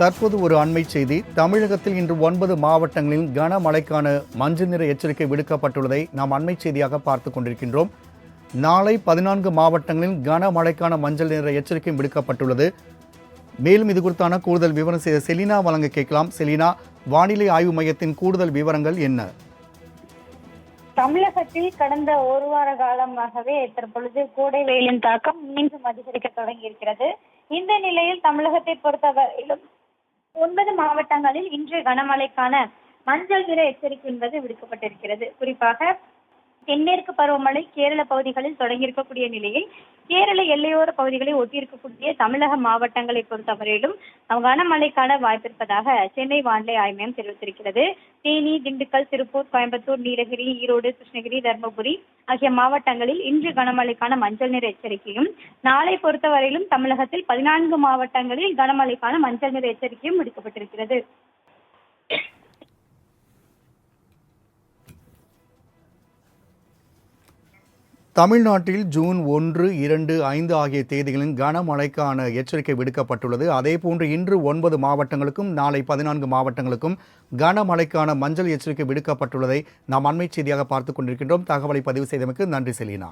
தற்போது ஒரு அண்மை செய்தி. தமிழகத்தில் இன்று 9 மாவட்டங்களில் கனமழைக்கான மஞ்சள் நிற எச்சரிக்கை விடுக்கப்பட்டுள்ளதை நாம் அண்மை செய்தியாக பார்த்துக் கொண்டிருக்கின்றோம். நாளை 14 மாவட்டங்களில் கனமழைக்கான மஞ்சள் நிற எச்சரிக்கை விடுக்கப்பட்டுள்ளது. மேலும் இது குறித்தான கூடுதல் விவரம் செய்த செலினா வழங்க கேட்கலாம். செலினா, வானிலை ஆய்வு மையத்தின் கூடுதல் விவரங்கள் என்ன? தமிழகத்தில் கடந்த ஒரு வார காலமாகவே தற்பொழுது கோடை வெயிலின் தாக்கம் மீண்டும் அதிகரிக்க தொடங்கி இருக்கிறது. இந்த நிலையில் தமிழகத்தை பொறுத்தவரையிலும் 9 மாவட்டங்களில் இன்று கனமழைக்கான மஞ்சள் நிற எச்சரிக்கை என்பது விடுக்கப்பட்டிருக்கிறது. குறிப்பாக தென்மேற்கு பருவமழை கேரள பகுதிகளில் தொடங்கியிருக்கக்கூடிய நிலையில் கேரள எல்லையோர பகுதிகளை ஒட்டியிருக்கக்கூடிய தமிழக மாவட்டங்களை பொறுத்தவரையிலும் கனமழைக்கான வாய்ப்பிருப்பதாக சென்னை வானிலை ஆய்வு மையம் தெரிவித்திருக்கிறது. தேனி, திண்டுக்கல், திருப்பூர், கோயம்புத்தூர், நீலகிரி, ஈரோடு, கிருஷ்ணகிரி, தர்மபுரி ஆகிய மாவட்டங்களில் இன்று கனமழைக்கான மஞ்சள் நிற எச்சரிக்கையும், நாளை பொறுத்தவரையிலும் தமிழகத்தில் 14 மாவட்டங்களில் கனமழைக்கான மஞ்சள் நிற எச்சரிக்கையும் விடுக்கப்பட்டிருக்கிறது. தமிழ்நாட்டில் ஜூன் 1, 2, 5 ஆகிய தேதிகளில் கனமழைக்கான எச்சரிக்கை விடுக்கப்பட்டுள்ளது. அதேபோன்று இன்று 9 மாவட்டங்களுக்கும் நாளை 14 மாவட்டங்களுக்கும் கனமழைக்கான மஞ்சள் எச்சரிக்கை விடுக்கப்பட்டுள்ளதை நாம் அண்மை செய்தியாக பார்த்துக் கொண்டிருக்கின்றோம். தகவலை பதிவு செய்தமைக்கு நன்றி செலினா.